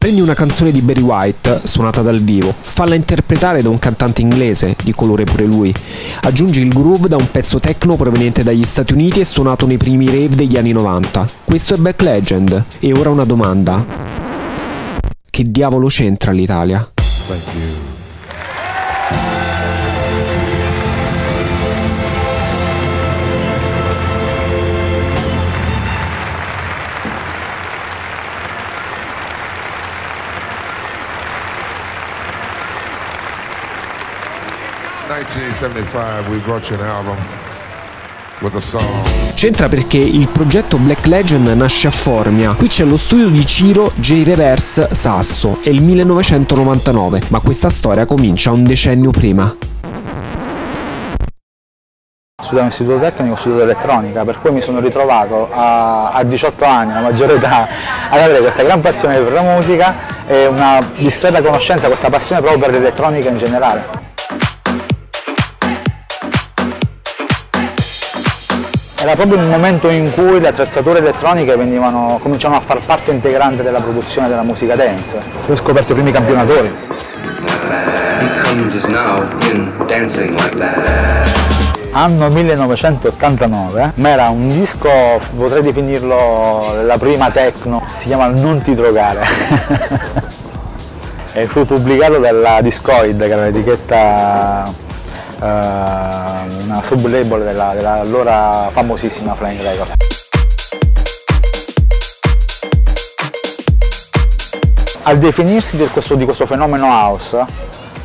Prendi una canzone di Barry White, suonata dal vivo, falla interpretare da un cantante inglese, di colore pure lui. Aggiungi il groove da un pezzo techno proveniente dagli Stati Uniti e suonato nei primi rave degli anni 90. Questo è Black Legend. E ora una domanda. Che diavolo c'entra l'Italia? Thank you. In 1975 we brought you an album with a song. C'entra perché il progetto Black Legend nasce a Formia. Qui c'è lo studio di Ciro J. Reverse Sasso, è il 1999, ma questa storia comincia un decennio prima. Studiavo in istituto tecnico, studio elettronica, per cui mi sono ritrovato a 18 anni, alla maggiore età, ad avere questa gran passione per la musica e una discreta conoscenza, questa passione proprio per l'elettronica in generale. Era proprio il momento in cui le attrezzature elettroniche cominciavano a far parte integrante della produzione della musica dance. Ho scoperto i primi campionatori. Anno 1989, ma era un disco, potrei definirlo la prima techno, si chiama Non ti drogare. E fu pubblicato dalla Discoid, che era l'etichetta, una sub-label della allora famosissima Flying Records. Al definirsi di questo fenomeno house,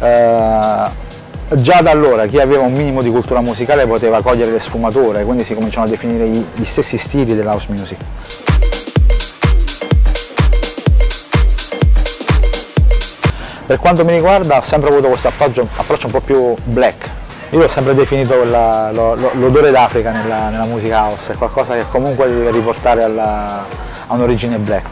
già da allora chi aveva un minimo di cultura musicale poteva cogliere le sfumature, quindi si cominciano a definire gli stessi stili della house music. Per quanto mi riguarda ho sempre avuto questo approccio un po' più black. Io ho sempre definito l'odore d'Africa nella musica house, è qualcosa che comunque deve riportare a un'origine black.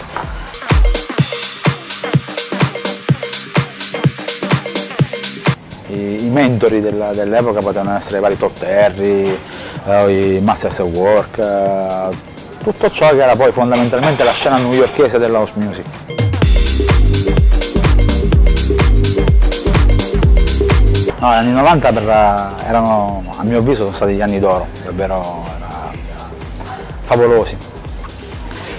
I mentori dell'epoca potevano essere vari Todd Terry, i Masters of Work, tutto ciò che era poi fondamentalmente la scena newyorkese della house music. No, gli anni 90 erano, a mio avviso, sono stati gli anni d'oro, davvero favolosi.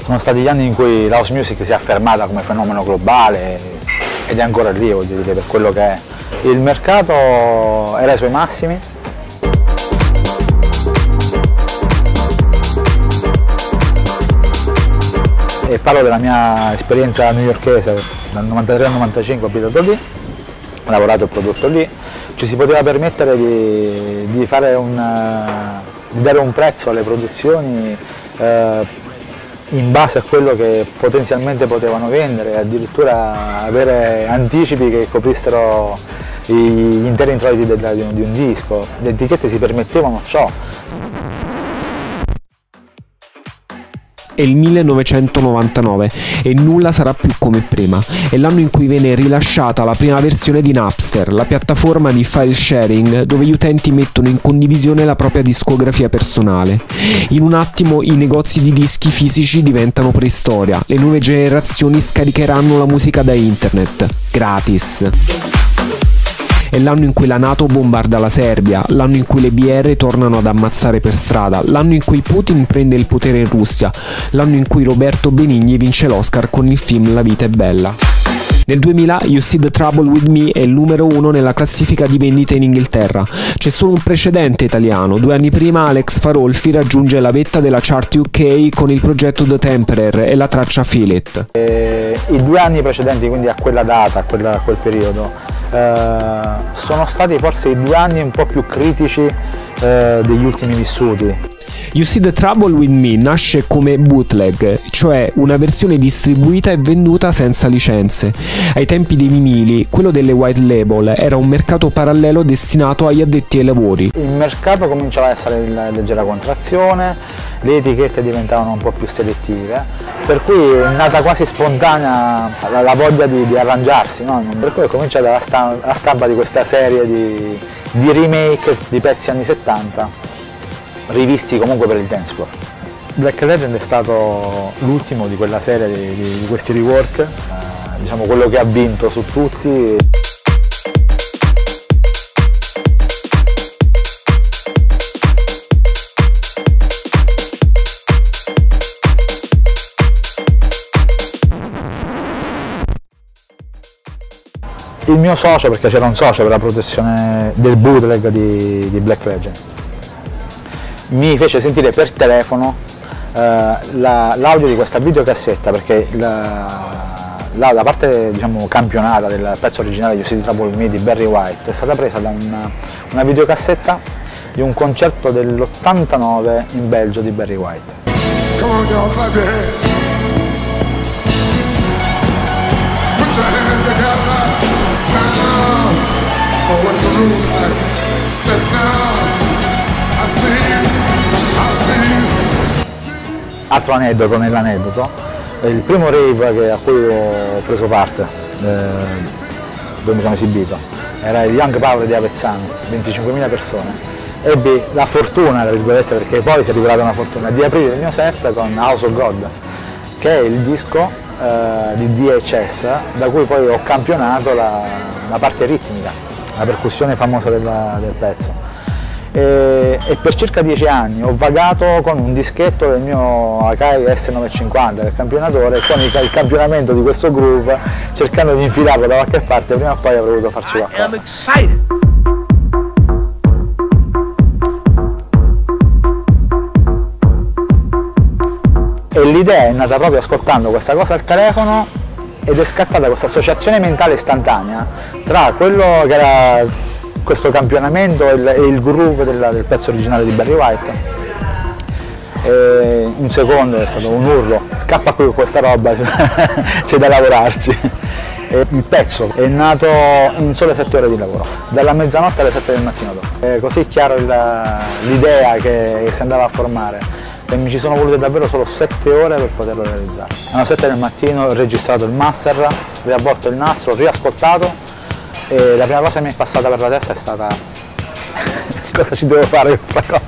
Sono stati gli anni in cui la house music si è affermata come fenomeno globale ed è ancora lì, voglio dire, per quello che è. Il mercato era ai suoi massimi. E parlo della mia esperienza newyorkese, dal 93 al 95 ho abitato lì, ho lavorato e prodotto lì. Ci si poteva permettere di dare un prezzo alle produzioni in base a quello che potenzialmente potevano vendere, addirittura avere anticipi che coprissero gli interi introiti di un disco. Le etichette si permettevano ciò. È il 1999 e nulla sarà più come prima. È l'anno in cui viene rilasciata la prima versione di Napster, la piattaforma di file sharing dove gli utenti mettono in condivisione la propria discografia personale. In un attimo i negozi di dischi fisici diventano preistoria, le nuove generazioni scaricheranno la musica da internet, gratis. È l'anno in cui la NATO bombarda la Serbia, l'anno in cui le BR tornano ad ammazzare per strada, l'anno in cui Putin prende il potere in Russia, l'anno in cui Roberto Benigni vince l'Oscar con il film La vita è bella. Nel 2000 You See the Trouble with Me è il numero 1 nella classifica di vendite in Inghilterra. C'è solo un precedente italiano. 2 anni prima Alex Farolfi raggiunge la vetta della chart UK con il progetto The Temperer e la traccia Feel It. I 2 anni precedenti, quindi a quella data, a quel periodo, sono stati forse i 2 anni un po' più critici degli ultimi vissuti. You See the Trouble with Me nasce come bootleg, cioè una versione distribuita e venduta senza licenze. Ai tempi dei vinili, quello delle white label era un mercato parallelo destinato agli addetti ai lavori. Il mercato cominciava a essere in leggera contrazione, le etichette diventavano un po' più selettive, per cui è nata quasi spontanea la voglia di arrangiarsi, no? Per cui è cominciata la stampa di questa serie di remake di pezzi anni 70, rivisti comunque per il dance floor. Black Legend è stato l'ultimo di quella serie di questi rework diciamo, quello che ha vinto su tutti. Il mio socio, perché c'era un socio per la protezione del bootleg di Black Legend, mi fece sentire per telefono l'audio di questa videocassetta, perché la parte, diciamo, campionata del pezzo originale di You See the Trouble With Me di Barry White è stata presa da una videocassetta di un concerto dell'89 in Belgio di Barry White. Come on, y'all, clap your hands. Put your hands together. Now, for what the room like. Sit down. I see you. I see you. Altro aneddoto nell'aneddoto, il primo rave a cui ho preso parte, dove mi sono esibito, era il Young Power di Avezzano, 25.000 persone. Ebbi la fortuna, tra virgolette, perché poi si è rivelata una fortuna, di aprire il mio set con House of God, che è il disco di DHS, da cui poi ho campionato la parte ritmica, la percussione famosa del pezzo. E per circa 10 anni ho vagato con un dischetto del mio Akai S950 del campionatore, con il campionamento di questo groove, cercando di infilarlo da qualche parte. Prima o poi avrei dovuto farci qualcosa. E l'idea è nata proprio ascoltando questa cosa al telefono, ed è scattata questa associazione mentale istantanea tra quello che era questo campionamento e il groove del pezzo originale di Barry White. E un secondo è stato un urlo: scappa qui questa roba, c'è da lavorarci. E il pezzo è nato in sole 7 ore di lavoro, dalla mezzanotte alle 7 del mattino dopo. È così chiaro l'idea che si andava a formare, e mi ci sono volute davvero solo 7 ore per poterlo realizzare. Alle 7 del mattino ho registrato il master, riavvolto il nastro, riascoltato, e la prima cosa che mi è passata per la testa è stata cosa ci devo fare questa cosa.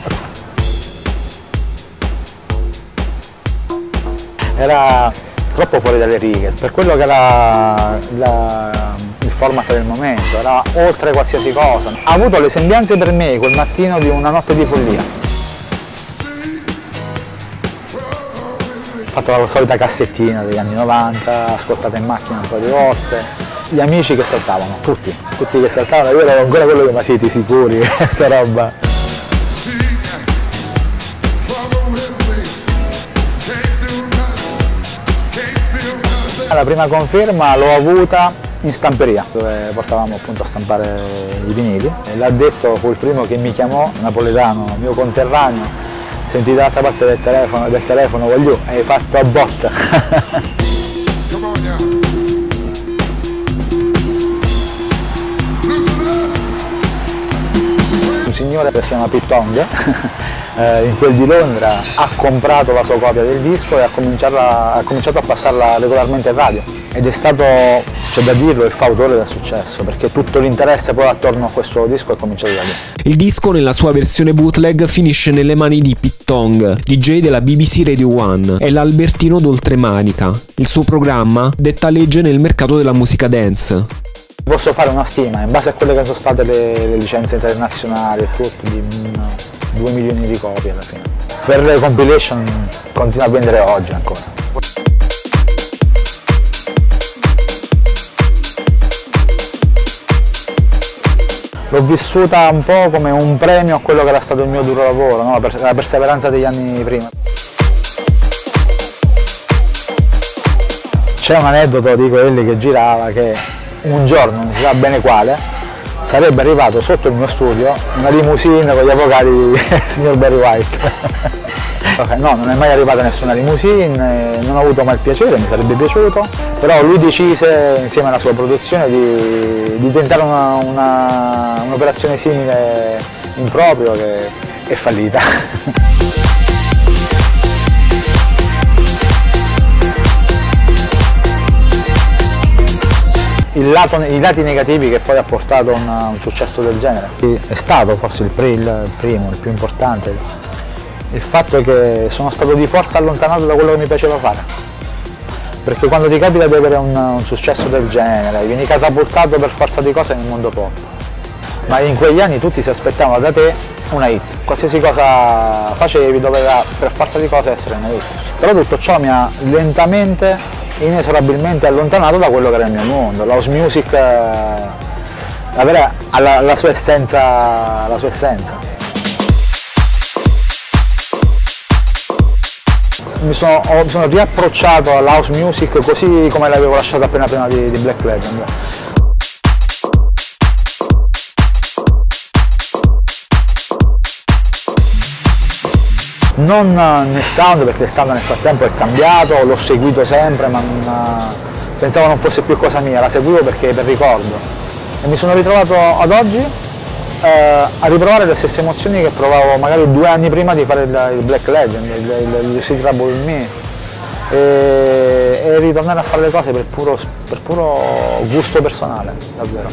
Era troppo fuori dalle righe, per quello che era il format del momento, era oltre qualsiasi cosa. Ha avuto le sembianze per me quel mattino di una notte di follia. Ho fatto la solita cassettina degli anni 90, ascoltata in macchina un po' di volte. Gli amici che saltavano, tutti che saltavano, io ero ancora quello che: ma siete sicuri che questa roba? La prima conferma l'ho avuta in stamperia, dove portavamo appunto a stampare i vinili. L'ha detto fu il primo che mi chiamò, napoletano, mio conterraneo: sentite dall'altra parte del telefono, voglio, hai fatto a botta. Un signore che si chiama Pete Tong, in quel di Londra, ha comprato la sua copia del disco e ha cominciato a passarla regolarmente in radio, ed è stato, c'è da dirlo, il fautore del successo, perché tutto l'interesse poi attorno a questo disco è cominciato da lì. Il disco, nella sua versione bootleg, finisce nelle mani di Pete Tong, DJ della BBC Radio 1. È l'Albertino d'Oltremanica. Il suo programma detta legge nel mercato della musica dance. Posso fare una stima, in base a quelle che sono state le licenze internazionali e tutto, di 2 milioni di copie alla fine. Per le compilation continua a vendere oggi ancora. L'ho vissuta un po' come un premio a quello che era stato il mio duro lavoro, no? La perseveranza degli anni prima. C'è un aneddoto di quelli che girava che un giorno, non si sa bene quale, sarebbe arrivato sotto il mio studio una limousine con gli avvocati del signor Barry White. No, non è mai arrivata nessuna limousine, non ho avuto mai il piacere, mi sarebbe piaciuto, però lui decise insieme alla sua produzione di tentare un'operazione simile in proprio, che è fallita. I lati negativi che poi ha portato a un successo del genere è stato forse il primo, il più importante, il fatto che sono stato di forza allontanato da quello che mi piaceva fare, perché quando ti capita di avere un successo del genere, vieni catapultato per forza di cose nel mondo pop, ma in quegli anni tutti si aspettavano da te una hit, qualsiasi cosa facevi doveva per forza di cose essere una hit, però tutto ciò mi ha lentamente, inesorabilmente allontanato da quello che era il mio mondo. L'house music avere la sua essenza, la sua essenza. Mi sono riapprocciato all'house music così come l'avevo lasciata appena prima di Black Legend. Non nel sound, perché il sound nel frattempo è cambiato, l'ho seguito sempre, ma pensavo non fosse più cosa mia, la seguivo perché per ricordo. E mi sono ritrovato ad oggi a riprovare le stesse emozioni che provavo magari 2 anni prima di fare il Black Legend, il You See Trouble in Me, e ritornare a fare le cose per puro gusto personale, davvero.